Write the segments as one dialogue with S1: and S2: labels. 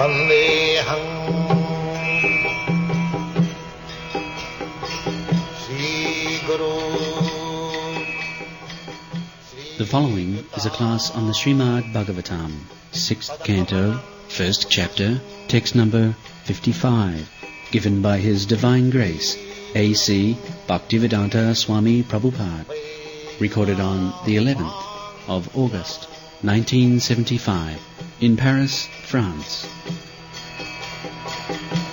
S1: Vandeham Sri Guru.
S2: The following is a class on the Srimad Bhagavatam, 6th canto, 1st chapter, text number 55, given by His Divine Grace, A.C. Bhaktivedanta Swami Prabhupada, recorded on the 11th of August, 1975, in Paris, France.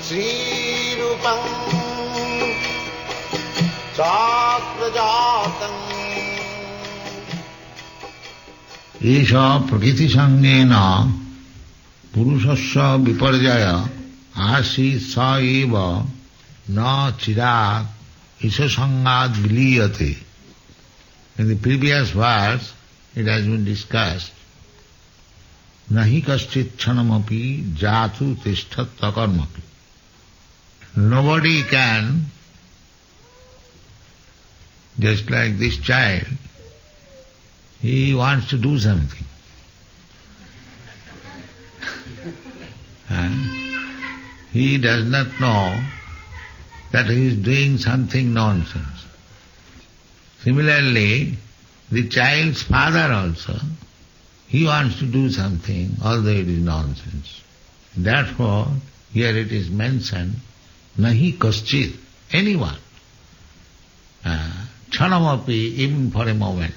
S1: Sri Rupam Chakrajatam
S3: Esha prakriti sangena purushasya viparjaya asi sa eva na chirat isha sangad viliyate. In the previous verse, it has been discussed, nahi kaschit chanamapi jatu tishtat takarmapi. Nobody can, just like this child, he wants to do something. And he does not know that he is doing something nonsense. Similarly, the child's father also, he wants to do something, although it is nonsense. Therefore, here it is mentioned, nahi kaschit, anyone, chanamapi, even for a moment.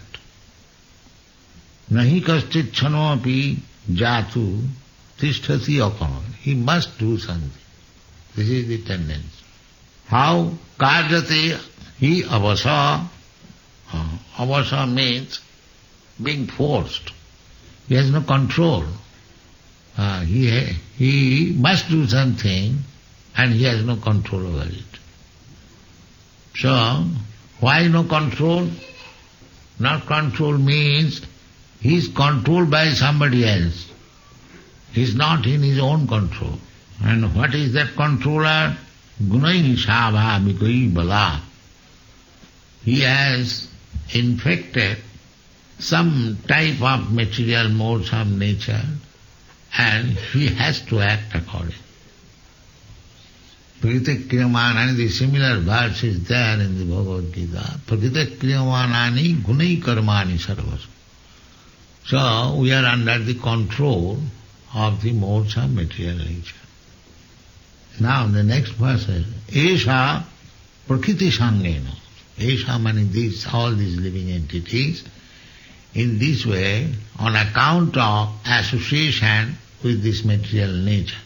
S3: Nahi kaschit chanamapi jatu tishtati akama. He must do something. This is the tendency. How? Karjate he avasa. Avasa means being forced. He has no control. He must do something and he has no control over it. So, why no control? Not control means he is controlled by somebody else. He is not in his own control. And what is that controller? Gunai Shabha Bala. He has infected some type of material modes of nature and he has to act accordingly. Prakriti kriyamanani, the similar verse is there in the Bhagavad Gita. Prakriti kriyamanani gunai karmani sarvas. So we are under the control of the modes of material nature. Now the next verse is, Esha prakriti sangena. Esha meaning all these living entities, in this way, on account of association with this material nature.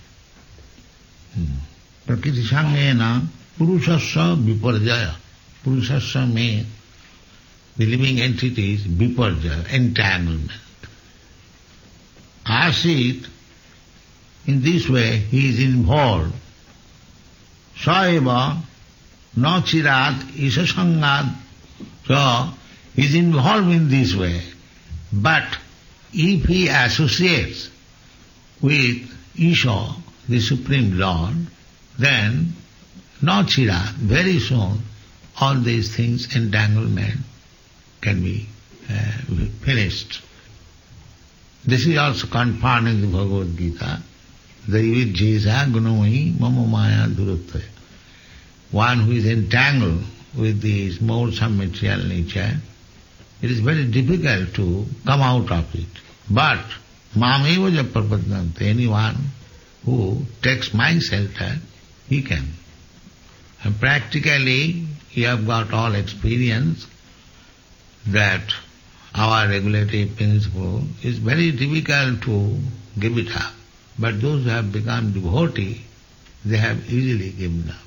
S3: Prakriti sangena purushasya viparjaya. Purushasya means the living entities, viparjaya, entanglement. Asit, in this way, he is involved. Saeva no chirat isha sangad. So, he is involved in this way. But if he associates with Isha, the Supreme Lord, then no chirat, very soon, all these things, entanglement, can be finished. This is also confirmed in the Bhagavad Gita. Daivijjesa gunamai mama maya duruttaya. One who is entangled with these modes of material nature, it is very difficult to come out of it. But mameva japrapadnante, anyone who takes my shelter, he can. And practically, you have got all experience that our regulative principle is very difficult to give it up. But those who have become devotee, they have easily given up.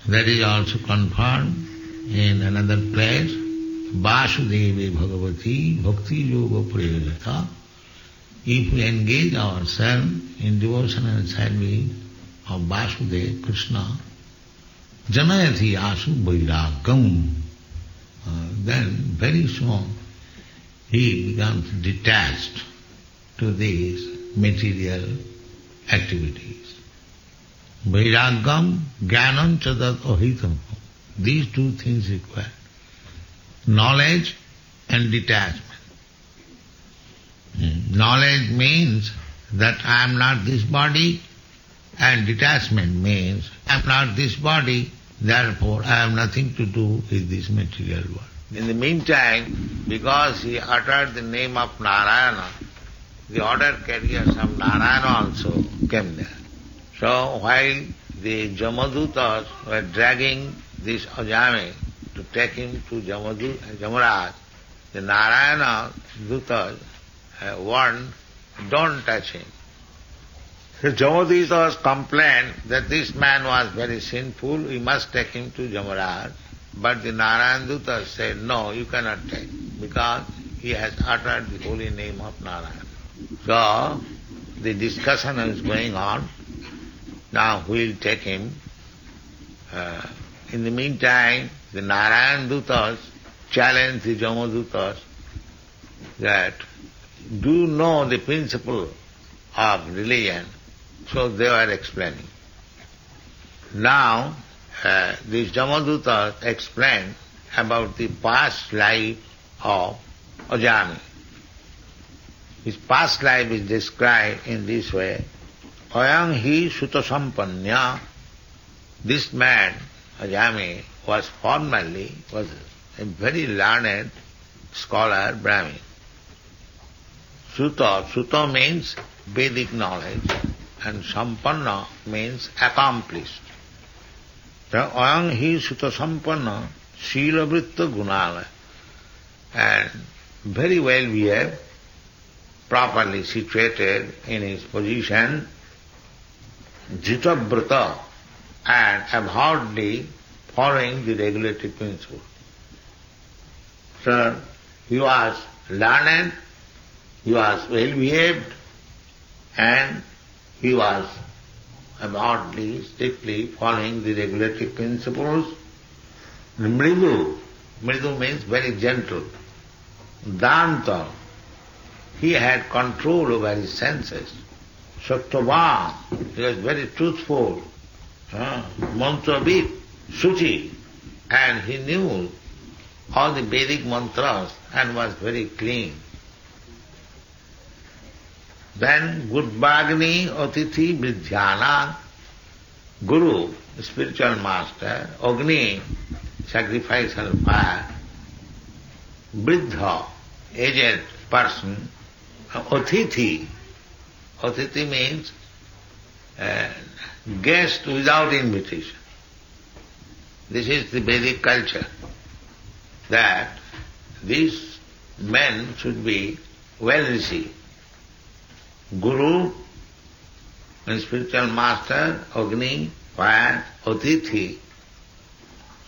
S3: That is also confirmed in another place, Vasudevi Bhagavati Bhakti Yoga Prayojata. If we engage ourselves in devotional service of Vasudeva, Krishna, Janayati Asu Vairagam, then very soon he becomes detached to these material activities. Vairagam, Jnanam chadat ahitam. These two things required. Knowledge and detachment. Knowledge means that I am not this body, and detachment means I am not this body, therefore I have nothing to do with this material world. In the meantime, because he uttered the name of Narayana, the order carriers of Narayana also came there. So while the Jamadutas were dragging this Ajami to take him to Jamaraj, the Narayana Dutas warned, don't touch him. The Jamadutas complained that this man was very sinful, we must take him to Jamaraj. But the Narayana Dutas said, no, you cannot take, because he has uttered the holy name of Narayana. So, the discussion is going on. Now we will take him. In the meantime, the Narayana Dutas challenged the Jamadutas that, do you know the principle of religion? So they were explaining. Now, these Jamadutas explained about the past life of Ajami. His past life is described in this way. Ayam hi sutta sampanya. This man, Ajami, was formerly a very learned scholar, Brahmin. Sutta means Vedic knowledge, and sampanna means accomplished. So, ayam hi sutta sampanna, sila vritta gunala, and very well behaved, properly situated in his position, jitavrata, and avowedly following the regulative principle. So, he was learned, he was well behaved, and he was avowedly, strictly following the regulative principles. Mridu means very gentle. Danta, he had control over his senses. Sattva, he was very truthful. Mantravit, Suchi, and he knew all the Vedic mantras and was very clean. Then Gudbagni Atithi Vidhyana, Guru, spiritual master, Agni, sacrificial fire, Vriddha, aged person, Atithi. Atithi means guest without invitation. This is the Vedic culture, that these men should be well received. Guru, and spiritual master, Agni, fire, Atithi.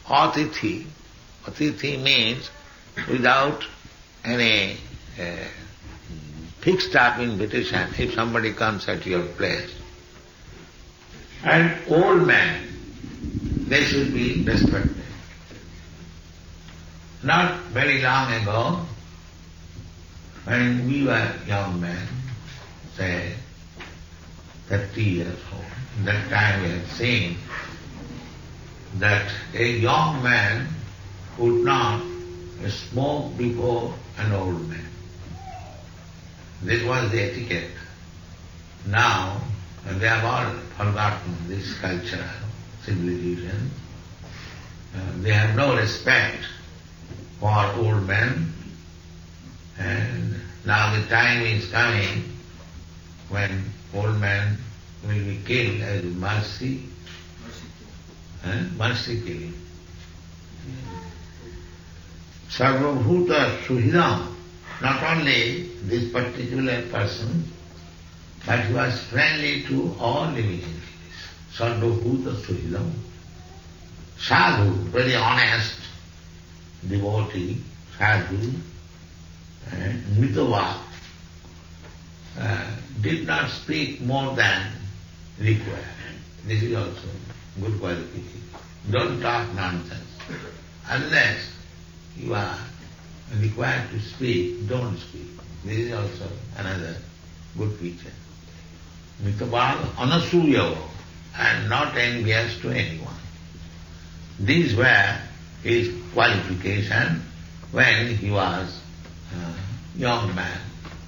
S3: Atithi. Atithi means without any fixed up invitation if somebody comes at your place. And old men, they should be respected. Not very long ago, when we were young men, say 30 years old, that time we had seen that a young man would not smoke before an old man. This was the etiquette. Now, they have all forgotten this culture, civilization. They have no respect for old men. And now the time is coming when old men will be killed as mercy. Mercy killing. Sarvabhuta Suhidam. Not only this particular person, but he was friendly to all living entities. Sarvabhuta Suhidam. Sadhu, very honest devotee, sadhu, mitava, did not speak more than required. This is also good qualification. Don't talk nonsense. Unless you are required to speak, don't speak. This is also another good feature. Mitava anasuyavo, and not envious to anyone. These were his qualification when he was a young man.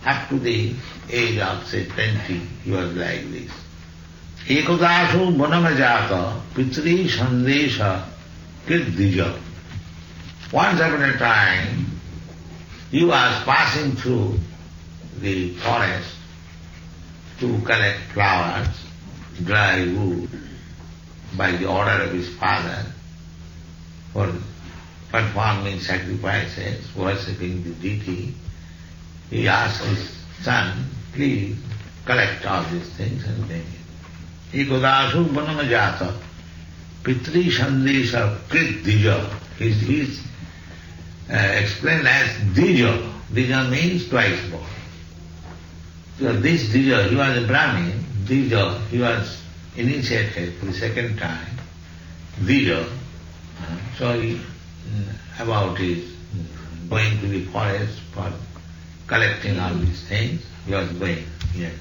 S3: up to the age of say 20, he was like this. Ekadasu vanamajata pitri sandesha kirdija. Once upon a time, he was passing through the forest to collect flowers, dry wood, by the order of his father, for performing sacrifices, worshipping the deity. He asked his son, please collect all these things and bring it. Ekadasu vanamajata pitri sandesha krit dija. He's explained as dija. Dija means twice born. So this dija, he was a Brahmin. Dija, he was initiated for the second time. Dija. So he, about his going to the forest for collecting all these things, he was going. Yes.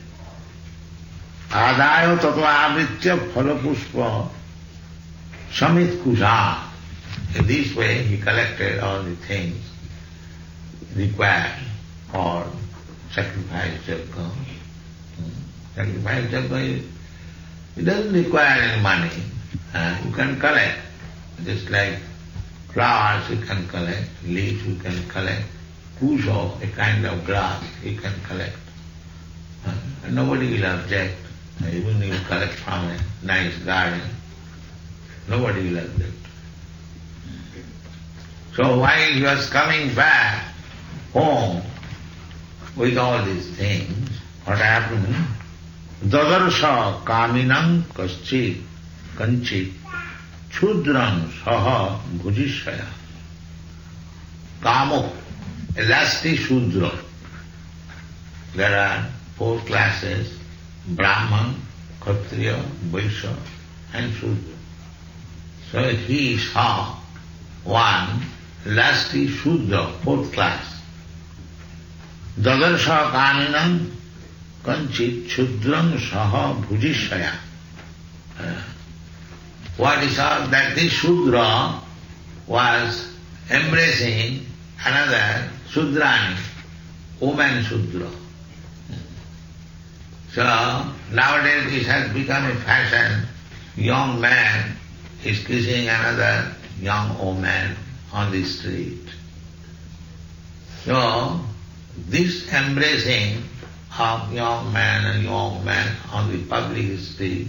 S3: Adayo tato avritya phalapushpa samit kusha. In this way he collected all the things required for sacrifice yajna. Sacrifice yajna, it doesn't require any money. You can collect, just like flowers you can collect, leaves you can collect, kusho, a kind of grass you can collect. And nobody will object. Even if you collect from a nice garden, nobody will object. So while he was coming back home with all these things, what happened? Dadarsha kaminam kaschit kanchit chudram saha bhujishaya. Kamo, a lusty Shudra. There are 4 classes: Brahman, Kshatriya, Vaishya and Shudra. So he saw one lusty Shudra, 4th class. Dadarsha kaminam kanchit chudram saha bhujishaya. What he saw, that this Shudra was embracing another Shudrani, woman Shudra. So nowadays it has become a fashion, young man is kissing another young woman on the street. So this embracing of young man and young man on the public street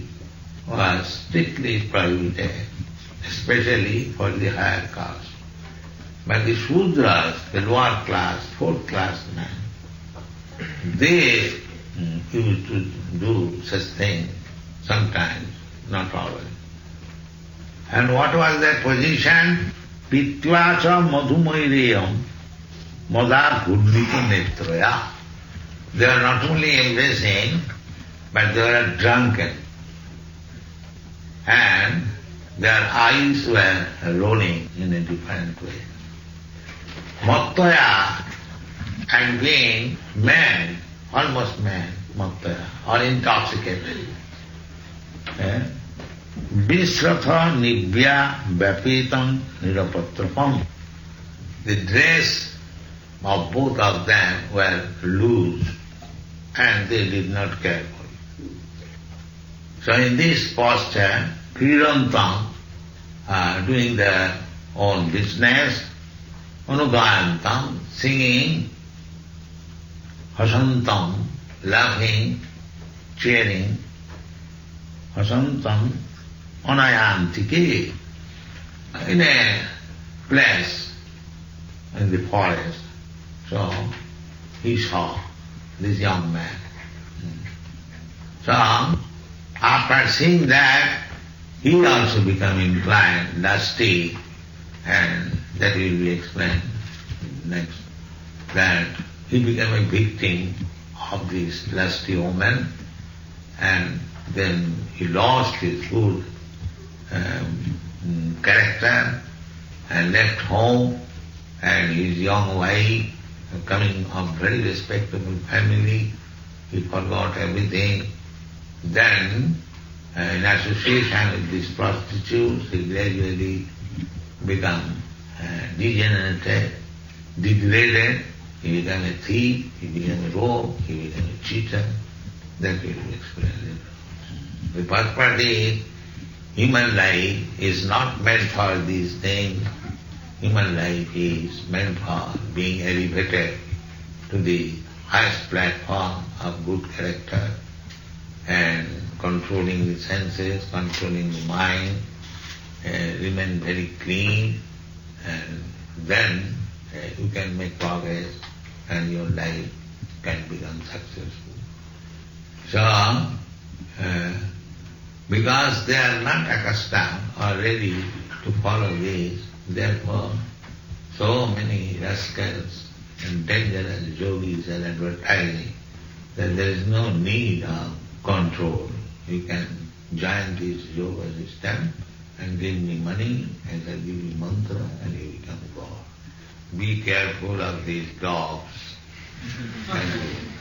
S3: was strictly prohibited, especially for the higher caste. But the Shudras, the lower class, 4th class men, they used to do such things sometimes, not always. And what was their position? Pitvacha madhumaireyam madar gudlika netraya. They were not only embracing, but they were drunken. And their eyes were rolling in a different way. Mattaya, and being mad, almost mad, mattaya, or intoxicated. Visratha nibhya vyapitam nirapatrapam. The dress of both of them were loose and they did not care for it. So in this posture, kridantam, doing their own business, anugayantam, singing, hasantam, laughing, cheering, hasantam, anayantiki, in a place in the forest. So he saw this young man. So after seeing that, he also became inclined, lusty, and that will be explained next, that he became a victim of this lusty woman, and then he lost his good character and left home, and his young wife, coming of very respectable family, he forgot everything. Then, in association with these prostitutes, he gradually become degenerated, degraded, he became a thief, he became a rogue, he became a cheater. That will be explained. The first part is, human life is not meant for these things. Human life is meant for being elevated to the highest platform of good character and controlling the senses, controlling the mind, remain very clean, and then you can make progress and your life can become successful. So, because they are not accustomed or ready to follow this, therefore so many rascals and dangerous yogis are advertising that there is no need of control. You can join this yoga system and give me money, and I give you mantra, and you become God. Be careful of these dogs. Thank you.